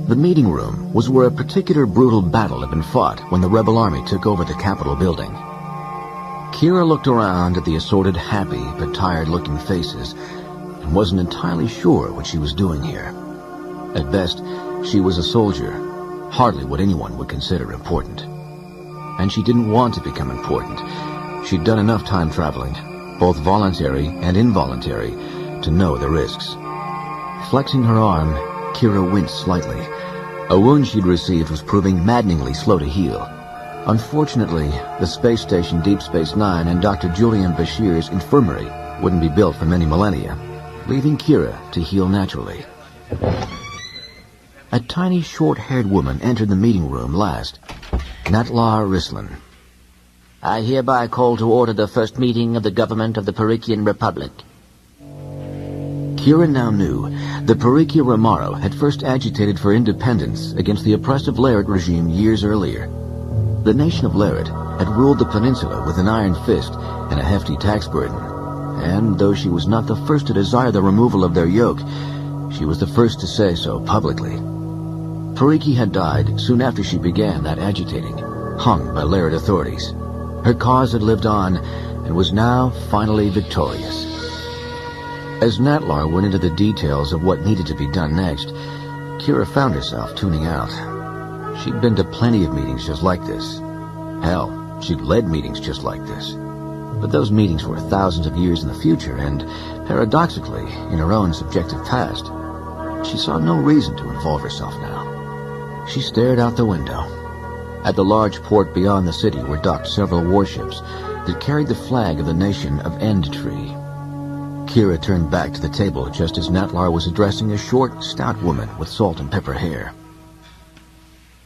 The meeting room was where a particular brutal battle had been fought when the rebel army took over the Capitol building. Kira looked around at the assorted happy but tired-looking faces and wasn't entirely sure what she was doing here. At best, she was a soldier, hardly what anyone would consider important. And she didn't want to become important. She'd done enough time traveling, both voluntary and involuntary, to know the risks. Flexing her arm, Kira winced slightly. A wound she'd received was proving maddeningly slow to heal. Unfortunately, the space station Deep Space Nine and Dr. Julian Bashir's infirmary wouldn't be built for many millennia, leaving Kira to heal naturally. A tiny, short-haired woman entered the meeting room last. Natlar Rislin. I hereby call to order the first meeting of the government of the Perikian Republic. Kira now knew that Perikia Romaro had first agitated for independence against the oppressive Laird regime years earlier. The nation of Laird had ruled the peninsula with an iron fist and a hefty tax burden, and though she was not the first to desire the removal of their yoke, she was the first to say so publicly. Periki had died soon after she began that agitating, hung by Laird authorities. Her cause had lived on and was now finally victorious. As Natlar went into the details of what needed to be done next, Kira found herself tuning out. She'd been to plenty of meetings just like this. Hell, she'd led meetings just like this. But those meetings were thousands of years in the future, and paradoxically, in her own subjective past, she saw no reason to involve herself now. She stared out the window. At the large port beyond the city were docked several warships that carried the flag of the nation of Endtree. Kira turned back to the table just as Natlar was addressing a short, stout woman with salt and pepper hair.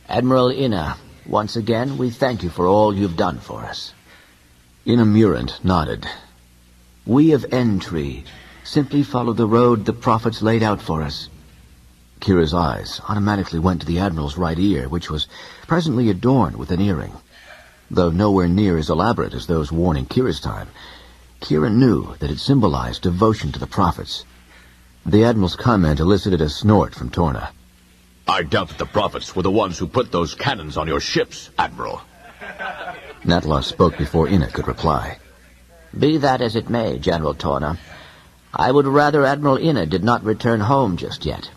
Admiral Inna, once again, we thank you for all you've done for us. Inna Murant nodded. We of Endtree simply follow the road the prophets laid out for us. Kira's eyes automatically went to the Admiral's right ear, which was presently adorned with an earring. Though nowhere near as elaborate as those worn in Kira's time, Kira knew that it symbolized devotion to the prophets. The Admiral's comment elicited a snort from Torna. I doubt that the prophets were the ones who put those cannons on your ships, Admiral. Natlar spoke before Inna could reply. Be that as it may, General Torna, I would rather Admiral Inna did not return home just yet.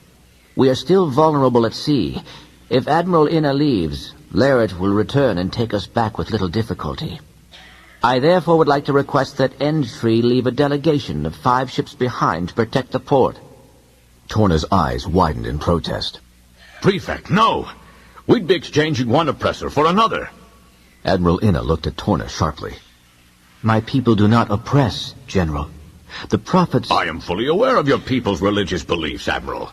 We are still vulnerable at sea. If Admiral Inna leaves, Laird will return and take us back with little difficulty. I therefore would like to request that Endtree leave a delegation of 5 ships behind to protect the port. Torna's eyes widened in protest. Prefect, no! We'd be exchanging one oppressor for another. Admiral Inna looked at Torna sharply. My people do not oppress, General. The prophets... I am fully aware of your people's religious beliefs, Admiral.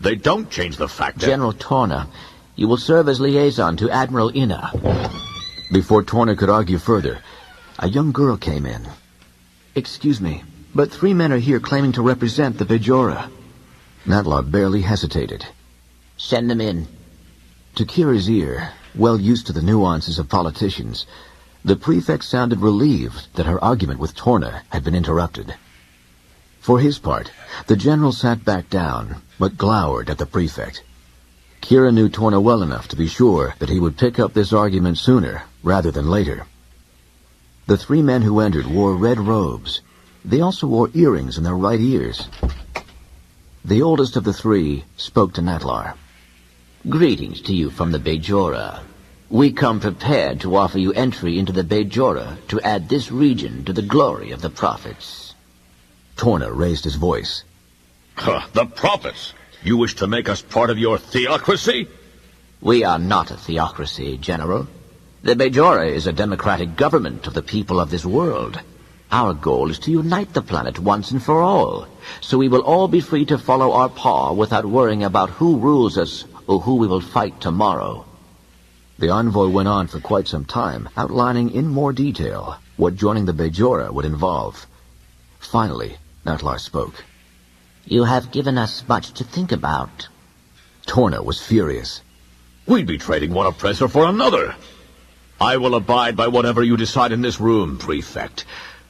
They don't change the fact that... General Torna, you will serve as liaison to Admiral Inna. Before Torna could argue further, a young girl came in. Excuse me, but 3 men are here claiming to represent the Bajora. Natlar barely hesitated. Send them in. To Kira's ear, well used to the nuances of politicians, the prefect sounded relieved that her argument with Torna had been interrupted. For his part, the general sat back down, but glowered at the prefect. Kira knew Torna well enough to be sure that he would pick up this argument sooner rather than later. The 3 men who entered wore red robes. They also wore earrings in their right ears. The oldest of the 3 spoke to Natlar. Greetings to you from the Bajora. We come prepared to offer you entry into the Bajora to add this region to the glory of the prophets. Torna raised his voice. The prophets? You wish to make us part of your theocracy? We are not a theocracy, General. The Bajora is a democratic government of the people of this world. Our goal is to unite the planet once and for all, so we will all be free to follow our paw without worrying about who rules us or who we will fight tomorrow. The envoy went on for quite some time, outlining in more detail what joining the Bajora would involve. Finally, Natlar spoke. You have given us much to think about. Torna was furious. We'd be trading one oppressor for another. I will abide by whatever you decide in this room, Prefect.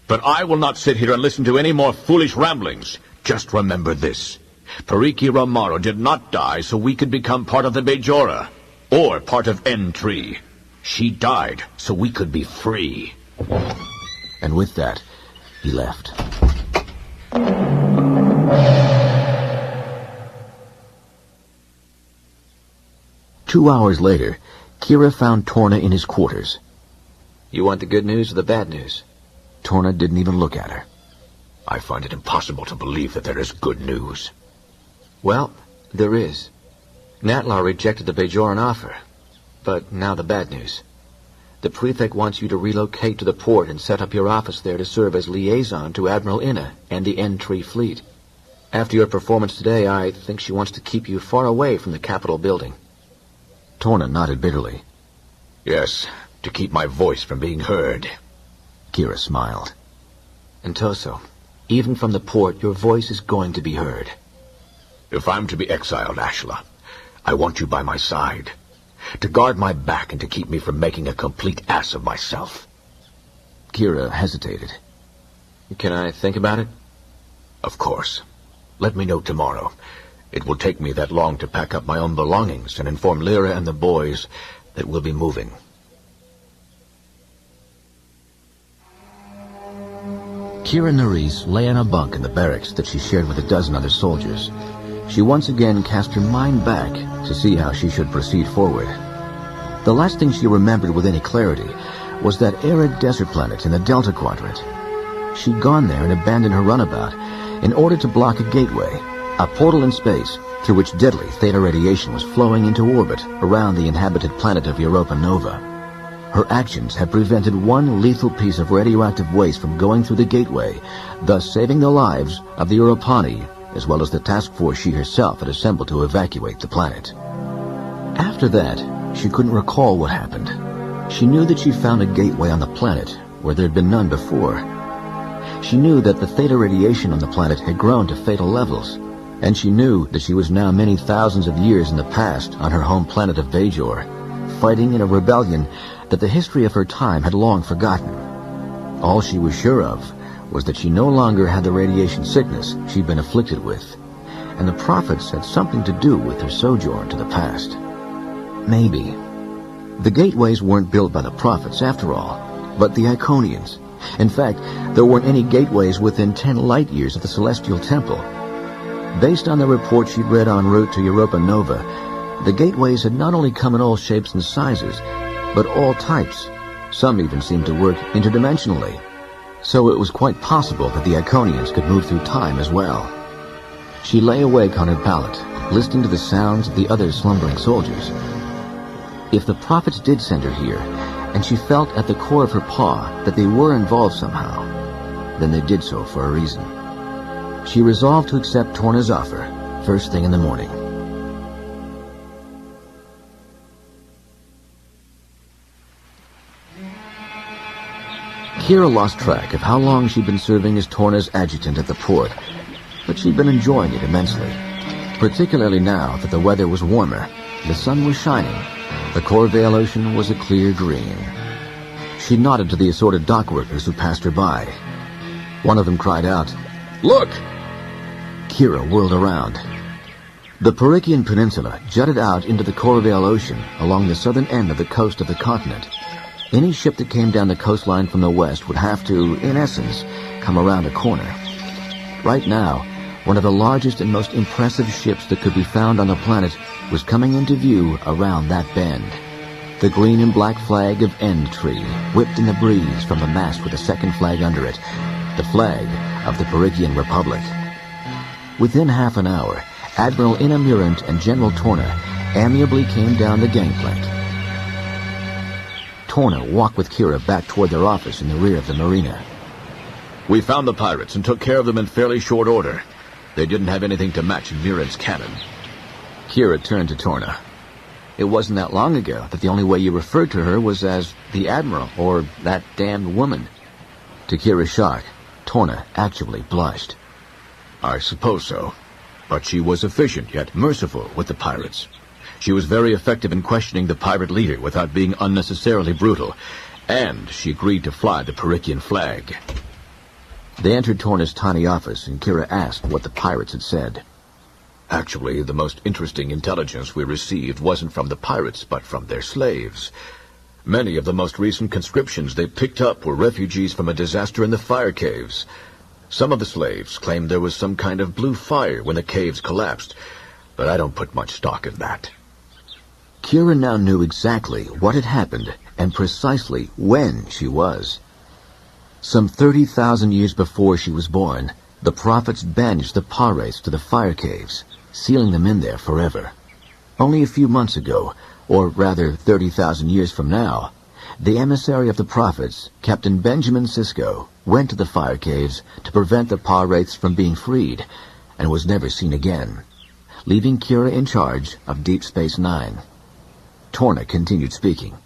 But I will not sit here and listen to any more foolish ramblings. Just remember this. Pariki Romaro did not die so we could become part of the Bajora, or part of N3. She died so we could be free. And with that, he left. Two hours later, Kira found Torna in his quarters. You want the good news or the bad news? Torna didn't even look at her. I find it impossible to believe that there is good news. Well, there is. Natlar rejected the Bajoran offer. But now the bad news. The Prefect wants you to relocate to the port and set up your office there to serve as liaison to Admiral Inna and the N3 fleet. After your performance today, I think she wants to keep you far away from the Capitol building. Torna nodded bitterly. Yes, to keep my voice from being heard. Kira smiled. And Toso, even from the port, your voice is going to be heard. If I'm to be exiled, Ashla, I want you by my side, to guard my back and to keep me from making a complete ass of myself. Kira hesitated. Can I think about it? Of course. Let me know tomorrow. It will take me that long to pack up my own belongings and inform Lyra and the boys that we'll be moving. Kira Nerys lay on a bunk in the barracks that she shared with a dozen other soldiers. She once again cast her mind back to see how she should proceed forward. The last thing she remembered with any clarity was that arid desert planet in the Delta Quadrant. She'd gone there and abandoned her runabout in order to block a gateway, a portal in space through which deadly theta radiation was flowing into orbit around the inhabited planet of Europa Nova. Her actions had prevented one lethal piece of radioactive waste from going through the gateway, thus saving the lives of the Europani, as well as the task force she herself had assembled to evacuate the planet. After that, she couldn't recall what happened. She knew that she found a gateway on the planet where there had been none before. She knew that the theta radiation on the planet had grown to fatal levels, and she knew that she was now many thousands of years in the past on her home planet of Bajor, fighting in a rebellion that the history of her time had long forgotten. All she was sure of was that she no longer had the radiation sickness she'd been afflicted with, and the prophets had something to do with her sojourn to the past. Maybe. The gateways weren't built by the prophets, after all, but the Iconians. In fact, there weren't any gateways within 10 light-years of the Celestial Temple. Based on the report she'd read en route to Europa Nova, the gateways had not only come in all shapes and sizes, but all types. Some even seemed to work interdimensionally. So it was quite possible that the Iconians could move through time as well. She lay awake on her pallet, listening to the sounds of the other slumbering soldiers. If the prophets did send her here, and she felt at the core of her paw that they were involved somehow, then they did so for a reason. She resolved to accept Torna's offer first thing in the morning. Kira lost track of how long she'd been serving as Torna's adjutant at the port, but she'd been enjoying it immensely, particularly now that the weather was warmer, the sun was shining, the Corvale Ocean was a clear green. She nodded to the assorted dock workers who passed her by. One of them cried out, "Look!" Kira whirled around. The Parikian Peninsula jutted out into the Corvale Ocean along the southern end of the coast of the continent. Any ship that came down the coastline from the west would have to, in essence, come around a corner. Right now, one of the largest and most impressive ships that could be found on the planet was coming into view around that bend. The green and black flag of N3 whipped in the breeze from the mast with a second flag under it, the flag of the Parikian Republic. Within half an hour, Admiral Inamirant and General Torna amiably came down the gangplank. Torna walked with Kira back toward their office in the rear of the marina. We found the pirates and took care of them in fairly short order. They didn't have anything to match Mirant's cannon. Kira turned to Torna. It wasn't that long ago that the only way you referred to her was as the Admiral, or that damned woman. To Kira's shock, Torna actually blushed. I suppose so. But she was efficient yet merciful with the pirates. She was very effective in questioning the pirate leader without being unnecessarily brutal, and she agreed to fly the Parikian flag. They entered Torna's tiny office, and Kira asked what the pirates had said. Actually, the most interesting intelligence we received wasn't from the pirates, but from their slaves. Many of the most recent conscriptions they picked up were refugees from a disaster in the fire caves. Some of the slaves claimed there was some kind of blue fire when the caves collapsed, but I don't put much stock in that. Kira now knew exactly what had happened and precisely when she was. Some 30,000 years before she was born, the prophets banished the Pirates to the fire caves, sealing them in there forever. Only a few months ago, or rather 30,000 years from now, the emissary of the prophets, Captain Benjamin Sisko, went to the fire caves to prevent the Pirates from being freed, and was never seen again, leaving Kira in charge of Deep Space Nine. Torna continued speaking.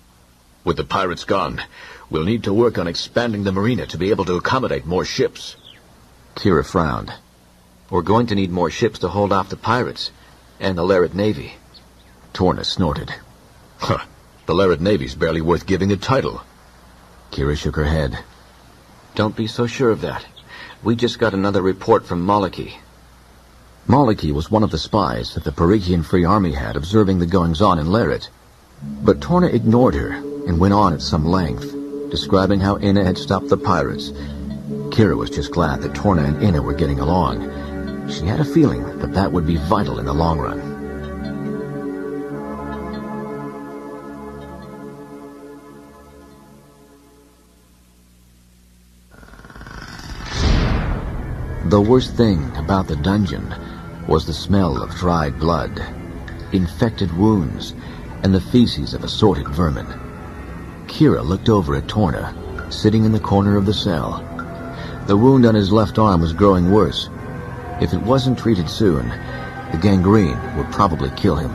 With the pirates gone, we'll need to work on expanding the marina to be able to accommodate more ships. Kira frowned. We're going to need more ships to hold off the pirates, and the Laird Navy. Torna snorted. Huh. The Laird Navy's barely worth giving a title. Kira shook her head. Don't be so sure of that. We just got another report from Maliki. Maliki was one of the spies that the Parikian Free Army had observing the goings-on in Laird. But Torna ignored her and went on at some length, describing how Inna had stopped the pirates. Kira was just glad that Torna and Inna were getting along. She had a feeling that that would be vital in the long run. The worst thing about the dungeon was the smell of dried blood, infected wounds, and the feces of assorted vermin. Kira looked over at Torna, sitting in the corner of the cell. The wound on his left arm was growing worse. If it wasn't treated soon, the gangrene would probably kill him.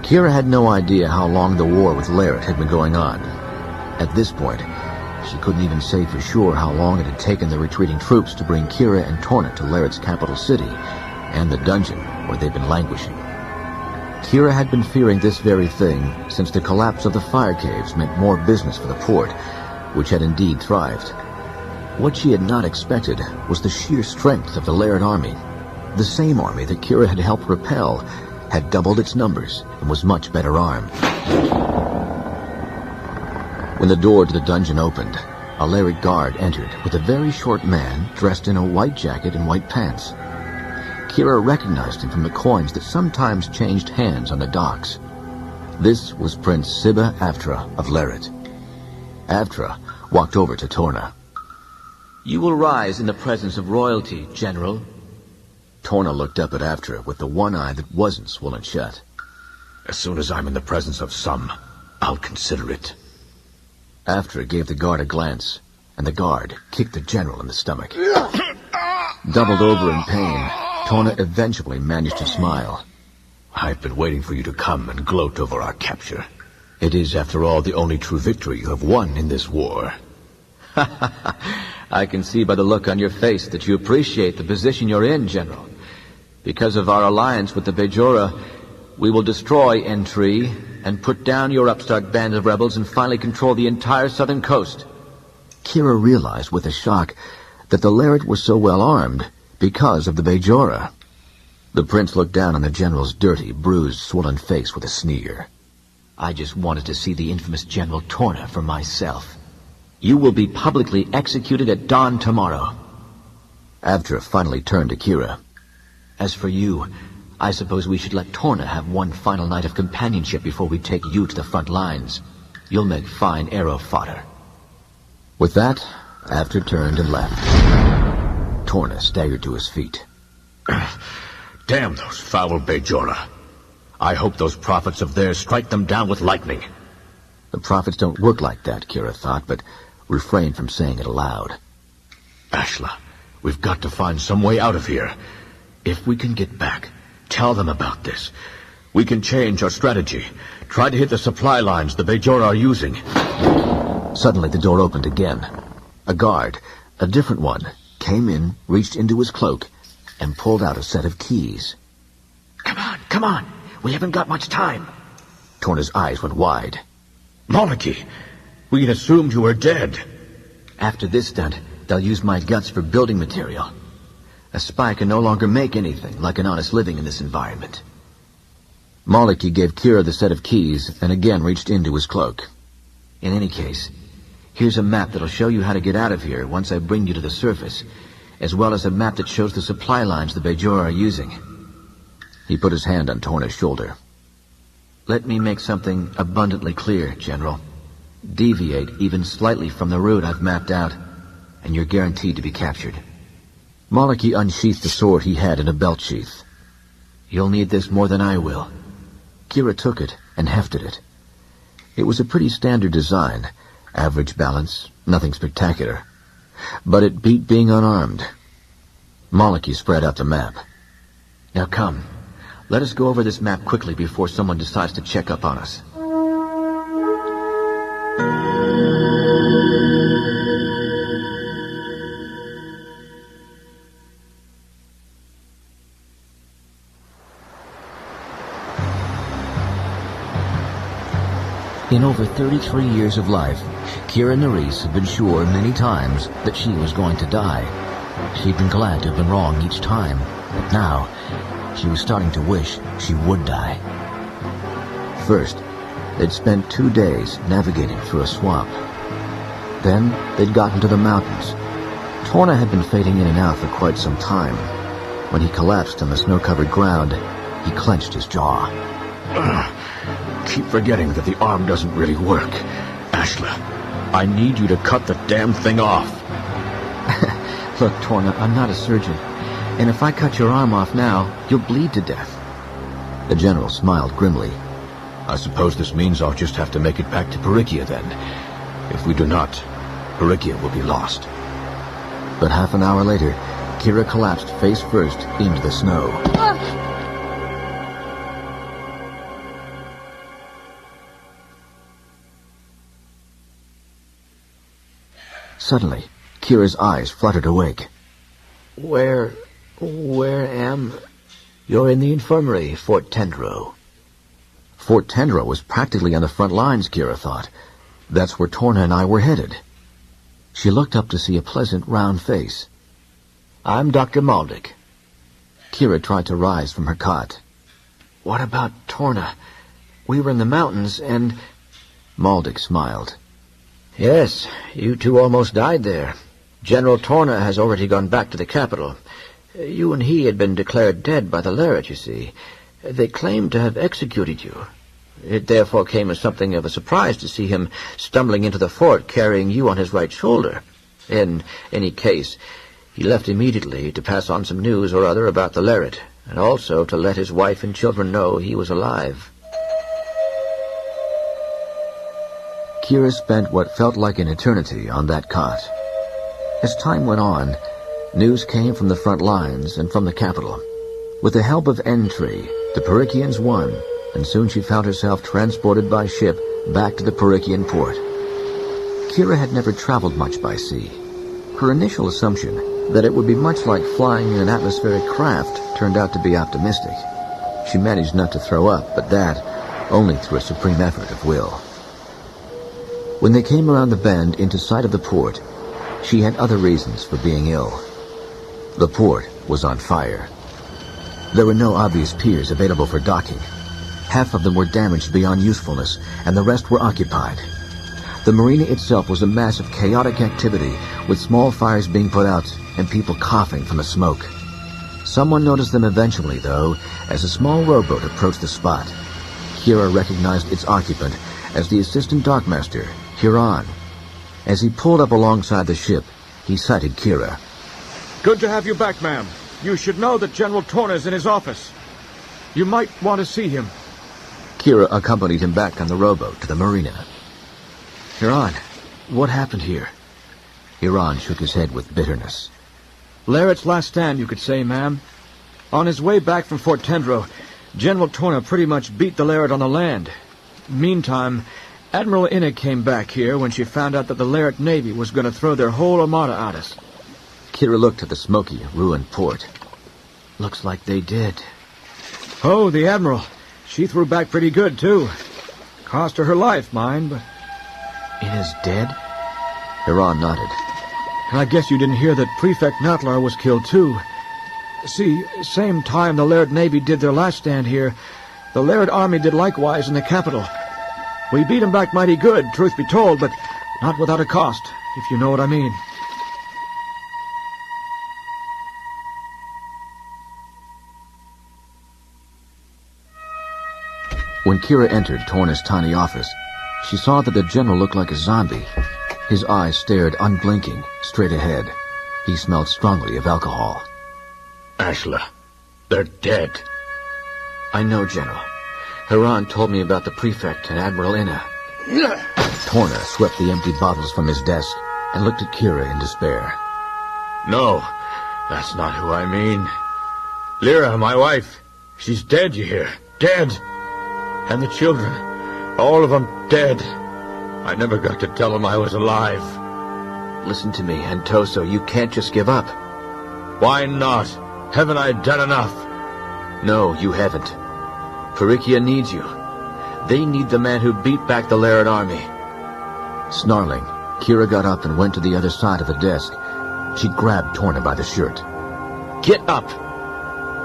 Kira had no idea how long the war with Laird had been going on. At this point, she couldn't even say for sure how long it had taken the retreating troops to bring Kira and Torna to Laird's capital city, and the dungeon where they'd been languishing. Kira had been fearing this very thing since the collapse of the fire caves meant more business for the port, which had indeed thrived. What she had not expected was the sheer strength of the Laird army. The same army that Kira had helped repel had doubled its numbers and was much better armed. When the door to the dungeon opened, a Laird guard entered with a very short man dressed in a white jacket and white pants. Kira recognized him from the coins that sometimes changed hands on the docks. This was Prince Sibba Avtra of Laird. Avtra walked over to Torna. You will rise in the presence of royalty, General. Torna looked up at Avtra with the one eye that wasn't swollen shut. As soon as I'm in the presence of some, I'll consider it. Avtra gave the guard a glance, and the guard kicked the general in the stomach. Doubled over in pain, Torna eventually managed to smile. I've been waiting for you to come and gloat over our capture. It is, after all, the only true victory you have won in this war. I can see by the look on your face that you appreciate the position you're in, General. Because of our alliance with the Bajora, we will destroy N3 and put down your upstart band of rebels and finally control the entire southern coast. Kira realized with a shock that the Laird were so well armed because of the Bajora. The prince looked down on the general's dirty, bruised, swollen face with a sneer. I just wanted to see the infamous General Torna for myself. You will be publicly executed at dawn tomorrow. Avtra finally turned to Kira. As for you, I suppose we should let Torna have one final night of companionship before we take you to the front lines. You'll make fine arrow fodder. With that, Avtra turned and left. Torna staggered to his feet. Damn those foul Bajora. I hope those prophets of theirs strike them down with lightning. The prophets don't work like that, Kira thought, but refrained from saying it aloud. Ashla, we've got to find some way out of here. If we can get back, tell them about this. We can change our strategy. Try to hit the supply lines the Bajora are using. Suddenly the door opened again. A guard, a different one, came in, reached into his cloak, and pulled out a set of keys. Come on. We haven't got much time. Torna's eyes went wide. Maliki, we had assumed you were dead. After this stunt, they'll use my guts for building material. A spy can no longer make anything like an honest living in this environment. Maliki gave Kira the set of keys and again reached into his cloak. In any case, here's a map that'll show you how to get out of here once I bring you to the surface, as well as a map that shows the supply lines the Bajor are using. He put his hand on Torna's shoulder. Let me make something abundantly clear, General. Deviate even slightly from the route I've mapped out, and you're guaranteed to be captured. Maliki unsheathed the sword he had in a belt sheath. You'll need this more than I will. Kira took it and hefted it. It was a pretty standard design, average balance, nothing spectacular. But it beat being unarmed. Maliki spread out the map. Now come, let us go over this map quickly before someone decides to check up on us. In over 33 years of life, Kira Nerys had been sure many times that she was going to die. She'd been glad to have been wrong each time, but now she was starting to wish she would die. First, they'd spent 2 days navigating through a swamp. Then they'd gotten to the mountains. Torna had been fading in and out for quite some time. When he collapsed on the snow-covered ground, he clenched his jaw. Keep forgetting that the arm doesn't really work. Ashla, I need you to cut the damn thing off. Look, Torna, I'm not a surgeon, and if I cut your arm off now, you'll bleed to death. The general smiled grimly. I suppose this means I'll just have to make it back to Perikia then. If we do not, Perikia will be lost. But half an hour later, Kira collapsed face first into the snow. Suddenly, Kira's eyes fluttered awake. Where am... You're in the infirmary, Fort Tendro. Fort Tendro was practically on the front lines, Kira thought. That's where Torna and I were headed. She looked up to see a pleasant, round face. I'm Dr. Maldik. Kira tried to rise from her cot. What about Torna? We were in the mountains and... Maldik smiled. Yes, you two almost died there. General Torna has already gone back to the capital. You and he had been declared dead by the Lariat, you see. They claimed to have executed you. It therefore came as something of a surprise to see him stumbling into the fort carrying you on his right shoulder. In any case, he left immediately to pass on some news or other about the Lariat, and also to let his wife and children know he was alive. Kira spent what felt like an eternity on that cot. As time went on, news came from the front lines and from the capital. With the help of N-Tree, the Perikians won, and soon she found herself transported by ship back to the Perikian port. Kira had never traveled much by sea. Her initial assumption that it would be much like flying in an atmospheric craft turned out to be optimistic. She managed not to throw up, but that only through a supreme effort of will. When they came around the bend into sight of the port, she had other reasons for being ill. The port was on fire. There were no obvious piers available for docking. Half of them were damaged beyond usefulness, and the rest were occupied. The marina itself was a mass of chaotic activity, with small fires being put out and people coughing from the smoke. Someone noticed them eventually, though, as a small rowboat approached the spot. Kira recognized its occupant as the assistant dockmaster, Huron. As he pulled up alongside the ship, he sighted Kira. Good to have you back, ma'am. You should know that General Torna is in his office. You might want to see him. Kira accompanied him back on the rowboat to the marina. Huron, what happened here? Huron shook his head with bitterness. Lariat's last stand, you could say, ma'am. On his way back from Fort Tendro, General Torna pretty much beat the Lariat on the land. Meantime, Admiral Inna came back here when she found out that the Lariat Navy was going to throw their whole armada at us. Kira looked at the smoky, ruined port. Looks like they did. Oh, the Admiral. She threw back pretty good, too. Cost her life, mind, but... Inna's dead? Huron nodded. And I guess you didn't hear that Prefect Natlar was killed, too. See, same time the Laird Navy did their last stand here, the Laird Army did likewise in the capital. We beat 'em back mighty good, truth be told, but not without a cost, if you know what I mean. When Kira entered Torna's tiny office, she saw that the general looked like a zombie. His eyes stared unblinking, straight ahead. He smelled strongly of alcohol. Ashla, they're dead. I know, General. Haran told me about the prefect and Admiral Inna. Torna swept the empty bottles from his desk and looked at Kira in despair. No, that's not who I mean. Lyra, my wife, she's dead, you hear? Dead. And the children, all of them dead. I never got to tell them I was alive. Listen to me, and Toso, you can't just give up. Why not? Haven't I done enough? No, you haven't. Perikia needs you. They need the man who beat back the Laird army. Snarling, Kira got up and went to the other side of the desk. She grabbed Torna by the shirt. Get up!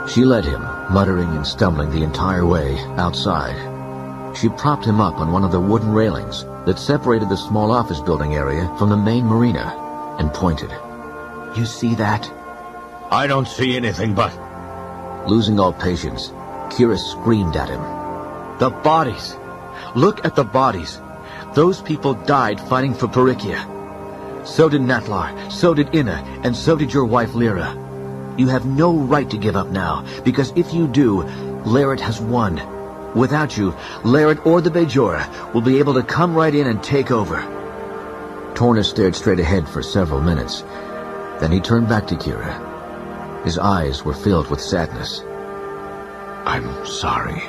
She led him, muttering and stumbling the entire way, outside. She propped him up on one of the wooden railings that separated the small office building area from the main marina, and pointed. You see that? I don't see anything but... Losing all patience, Kira screamed at him. The bodies! Look at the bodies! Those people died fighting for Perikia. So did Natlar, so did Inna, and so did your wife Lyra. You have no right to give up now, because if you do, Laird has won. Without you, Laird or the Bajora will be able to come right in and take over. Torna stared straight ahead for several minutes. Then he turned back to Kira. His eyes were filled with sadness. I'm sorry.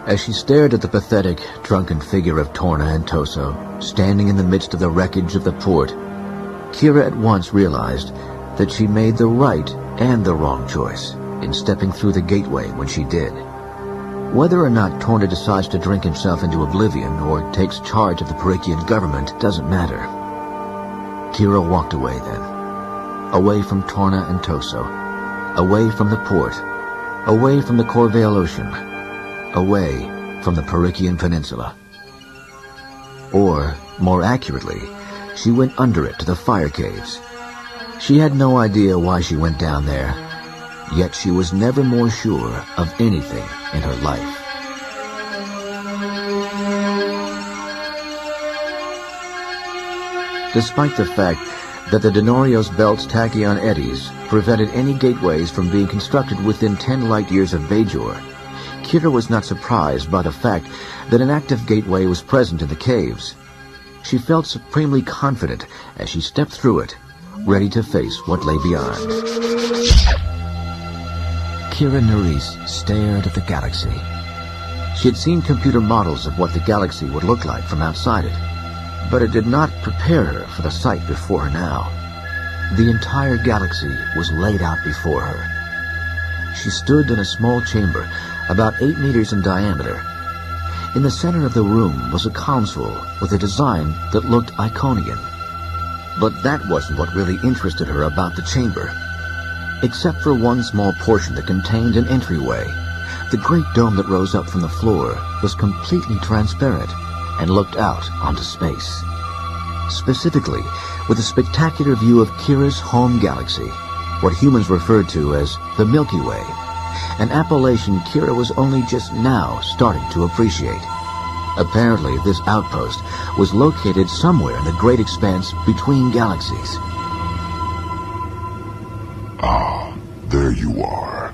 As she stared at the pathetic, drunken figure of Torna and Toso, standing in the midst of the wreckage of the port, Kira at once realized that she made the right and the wrong choice in stepping through the gateway when she did. Whether or not Torna decides to drink himself into oblivion or takes charge of the Perikian government doesn't matter. Kira walked away then. Away from Torna and Toso. Away from the port. Away from the Corvale Ocean. Away from the Perikian Peninsula. Or, more accurately, she went under it to the fire caves. She had no idea why she went down there, yet she was never more sure of anything in her life. Despite the fact that the Denorios Belt's tachyon eddies prevented any gateways from being constructed within 10 light-years of Bajor, Kira was not surprised by the fact that an active gateway was present in the caves. She felt supremely confident as she stepped through it, ready to face what lay beyond. Kira Nerys stared at the galaxy. She had seen computer models of what the galaxy would look like from outside it, but it did not prepare her for the sight before her now. The entire galaxy was laid out before her. She stood in a small chamber, about 8 meters in diameter. In the center of the room was a console with a design that looked Iconian. But that wasn't what really interested her about the chamber. Except for one small portion that contained an entryway, the great dome that rose up from the floor was completely transparent and looked out onto space. Specifically, with a spectacular view of Kira's home galaxy, what humans referred to as the Milky Way, an appellation Kira was only just now starting to appreciate. Apparently, this outpost was located somewhere in the great expanse between galaxies. Ah, there you are.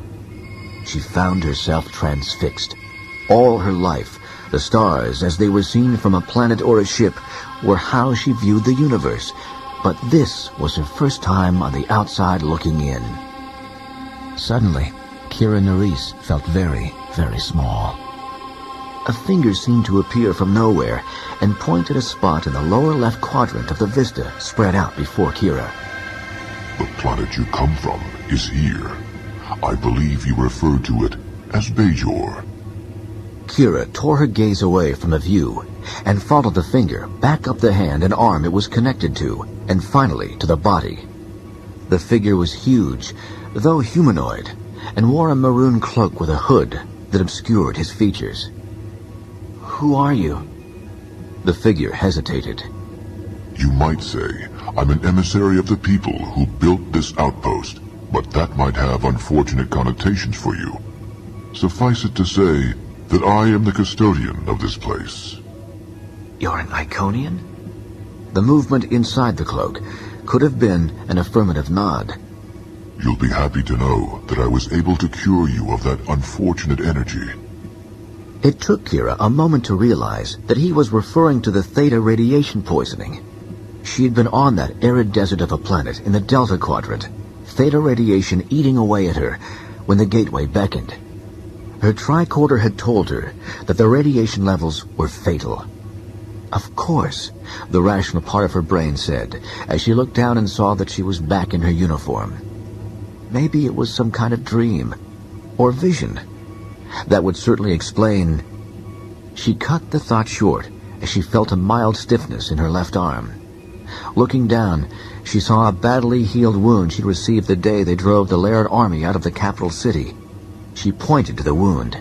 She found herself transfixed. All her life, the stars, as they were seen from a planet or a ship, were how she viewed the universe. But this was her first time on the outside looking in. Suddenly, Kira Nerys felt very, very small. A finger seemed to appear from nowhere and point at a spot in the lower left quadrant of the vista spread out before Kira. The planet you come from is here. I believe you refer to it as Bajor. Kira tore her gaze away from the view and followed the finger back up the hand and arm it was connected to, and finally to the body. The figure was huge, though humanoid, and wore a maroon cloak with a hood that obscured his features. Who are you? The figure hesitated. You might say I'm an emissary of the people who built this outpost, but that might have unfortunate connotations for you. Suffice it to say that I am the custodian of this place. You're an Iconian? The movement inside the cloak could have been an affirmative nod. You'll be happy to know that I was able to cure you of that unfortunate energy. It took Kira a moment to realize that he was referring to the theta radiation poisoning. She had been on that arid desert of a planet in the Delta Quadrant, theta radiation eating away at her when the gateway beckoned. Her tricorder had told her that the radiation levels were fatal. Of course, the rational part of her brain said, as she looked down and saw that she was back in her uniform. Maybe it was some kind of dream, or vision. That would certainly explain. She cut the thought short as she felt a mild stiffness in her left arm. Looking down, she saw a badly healed wound she'd received the day they drove the Laird army out of the capital city. She pointed to the wound.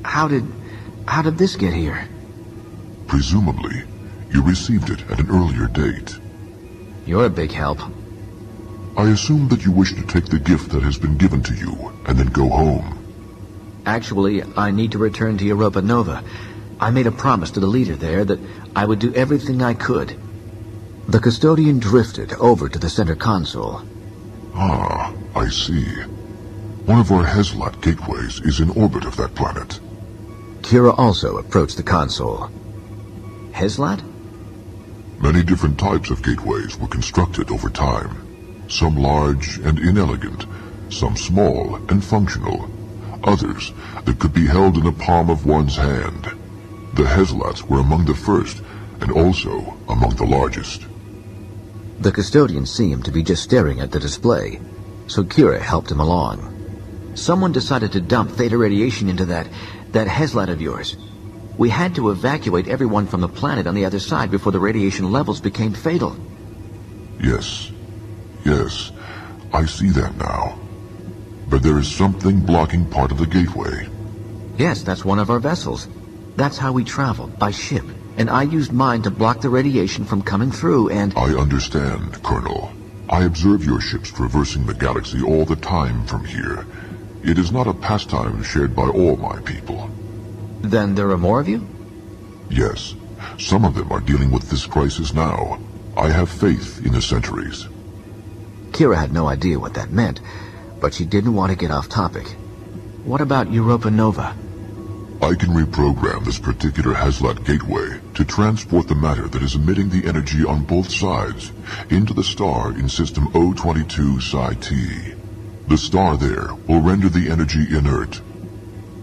How did this get here? Presumably, you received it at an earlier date. You're a big help. I assume that you wish to take the gift that has been given to you and then go home. Actually, I need to return to Europa Nova. I made a promise to the leader there that I would do everything I could. The custodian drifted over to the center console. Ah, I see. One of our Hezlat gateways is in orbit of that planet. Kira also approached the console. Hezlat? Many different types of gateways were constructed over time. Some large and inelegant, some small and functional, others that could be held in the palm of one's hand. The Hezlats were among the first, and also among the largest. The custodian seemed to be just staring at the display, so Kira helped him along. Someone decided to dump theta radiation into that Hezlat of yours. We had to evacuate everyone from the planet on the other side before the radiation levels became fatal. Yes, I see that now. But there is something blocking part of the gateway. Yes, that's one of our vessels. That's how we traveled, by ship. And I used mine to block the radiation from coming through and... I understand, Colonel. I observe your ships traversing the galaxy all the time from here. It is not a pastime shared by all my people. Then there are more of you? Yes. Some of them are dealing with this crisis now. I have faith in the Sentries. Kira had no idea what that meant, but she didn't want to get off topic. What about Europa Nova? I can reprogram this particular Hezlat gateway to transport the matter that is emitting the energy on both sides into the star in system O22 Psi T. The star there will render the energy inert.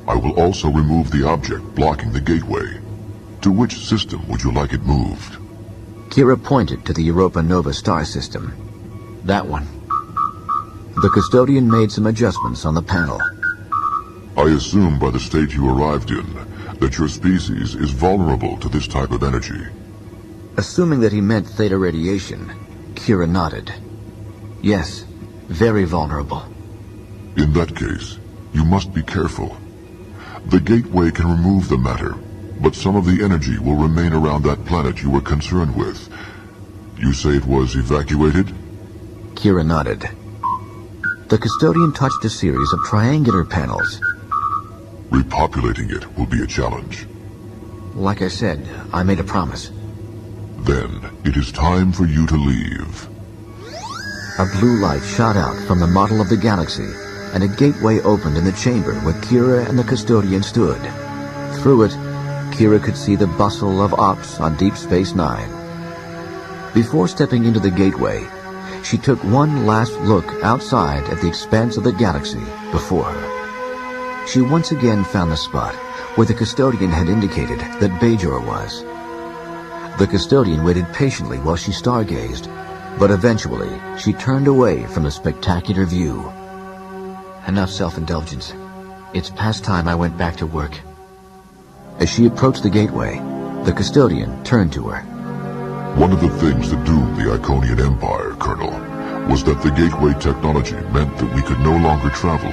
I will also remove the object blocking the gateway. To which system would you like it moved? Kira pointed to the Europa Nova star system. That one. The custodian made some adjustments on the panel. I assume by the state you arrived in that your species is vulnerable to this type of energy. Assuming that he meant theta radiation, Kira nodded. Yes, very vulnerable. In that case, you must be careful. The gateway can remove the matter, but some of the energy will remain around that planet you were concerned with. You say it was evacuated? Kira nodded. The custodian touched a series of triangular panels. Repopulating it will be a challenge. Like I said, I made a promise. Then it is time for you to leave. A blue light shot out from the model of the galaxy, and a gateway opened in the chamber where Kira and the custodian stood. Through it, Kira could see the bustle of ops on Deep Space Nine. Before stepping into the gateway, she took one last look outside at the expanse of the galaxy before her. She once again found the spot where the custodian had indicated that Bajor was. The custodian waited patiently while she stargazed, but eventually she turned away from the spectacular view. Enough self-indulgence. It's past time I went back to work. As she approached the gateway, the custodian turned to her. One of the things that doomed the Iconian Empire, Colonel, was that the gateway technology meant that we could no longer travel.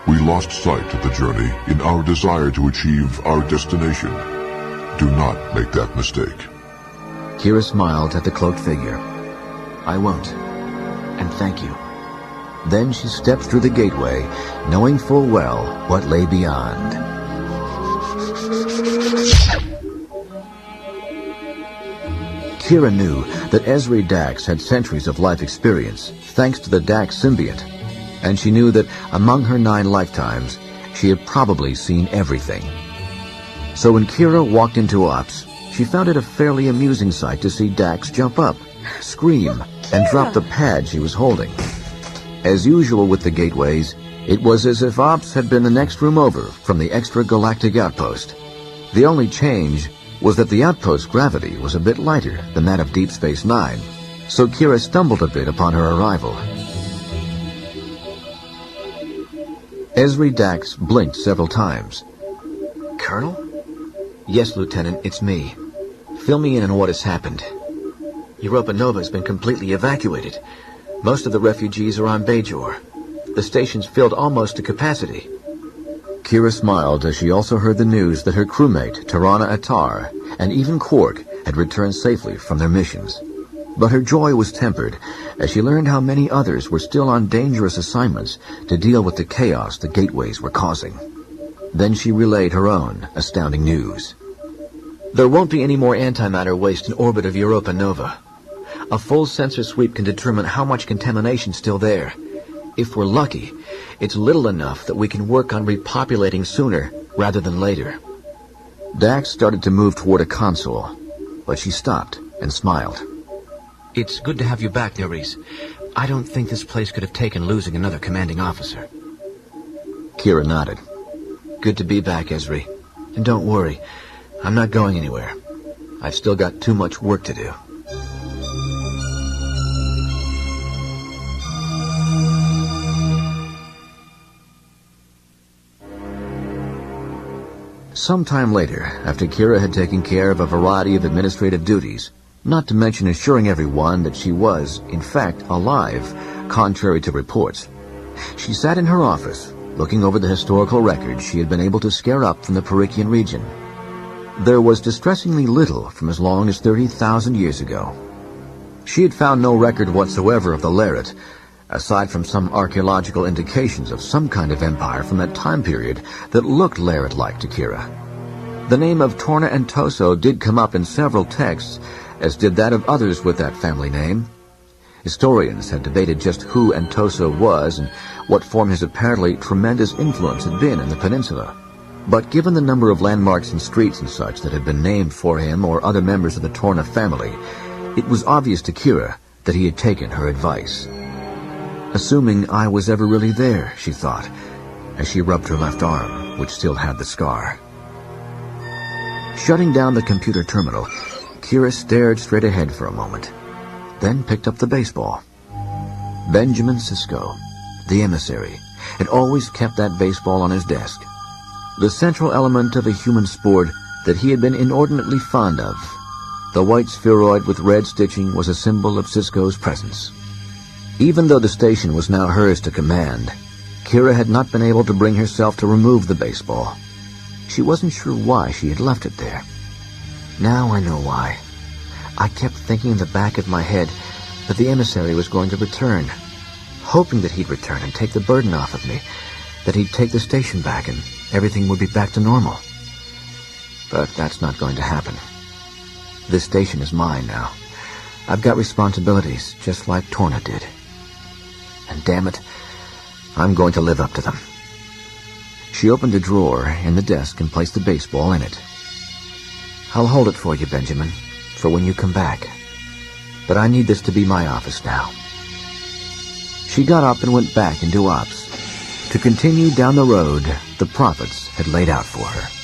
We lost sight of the journey in our desire to achieve our destination. Do not make that mistake. Kira smiled at the cloaked figure. I won't. And thank you. Then she stepped through the gateway, knowing full well what lay beyond. Kira knew that Esri Dax had centuries of life experience, thanks to the Dax symbiote, and she knew that among her 9 lifetimes, she had probably seen everything. So when Kira walked into Ops, she found it a fairly amusing sight to see Dax jump up, scream, and drop the pad she was holding. As usual with the gateways, it was as if Ops had been the next room over from the extra-galactic outpost. The only change was that the outpost's gravity was a bit lighter than that of Deep Space Nine, so Kira stumbled a bit upon her arrival. Esri Dax blinked several times. Colonel? Yes, Lieutenant, it's me. Fill me in on what has happened. Europa Nova has been completely evacuated. Most of the refugees are on Bajor. The station's filled almost to capacity. Kira smiled as she also heard the news that her crewmate, Tirana Attar, and even Quark had returned safely from their missions. But her joy was tempered as she learned how many others were still on dangerous assignments to deal with the chaos the gateways were causing. Then she relayed her own astounding news. There won't be any more antimatter waste in orbit of Europa Nova. A full sensor sweep can determine how much contamination's still there. If we're lucky, it's little enough that we can work on repopulating sooner rather than later. Dax started to move toward a console, but she stopped and smiled. It's good to have you back there, Reese. I don't think this place could have taken losing another commanding officer. Kira nodded. Good to be back, Esri. And don't worry, I'm not going anywhere. I've still got too much work to do. Sometime later, after Kira had taken care of a variety of administrative duties, not to mention assuring everyone that she was, in fact, alive, contrary to reports, she sat in her office, looking over the historical records she had been able to scare up from the Perikian region. There was distressingly little from as long as 30,000 years ago. She had found no record whatsoever of the Laret, aside from some archaeological indications of some kind of empire from that time period that looked Laret-like to Kira. The name of Torna and Toso did come up in several texts, as did that of others with that family name. Historians had debated just who Antoso was and what form his apparently tremendous influence had been in the peninsula. But given the number of landmarks and streets and such that had been named for him or other members of the Torna family, it was obvious to Kira that he had taken her advice. Assuming I was ever really there, she thought, as she rubbed her left arm, which still had the scar. Shutting down the computer terminal, Kira stared straight ahead for a moment, then picked up the baseball. Benjamin Sisko, the emissary, had always kept that baseball on his desk, the central element of a human sport that he had been inordinately fond of. The white spheroid with red stitching was a symbol of Sisko's presence. Even though the station was now hers to command, Kira had not been able to bring herself to remove the baseball. She wasn't sure why she had left it there. Now I know why. I kept thinking in the back of my head that the emissary was going to return, hoping that he'd return and take the burden off of me, that he'd take the station back and everything would be back to normal. But that's not going to happen. This station is mine now. I've got responsibilities, just like Torna did. And damn it, I'm going to live up to them. She opened a drawer in the desk and placed the baseball in it. I'll hold it for you, Benjamin, for when you come back. But I need this to be my office now. She got up and went back into Ops to continue down the road the prophets had laid out for her.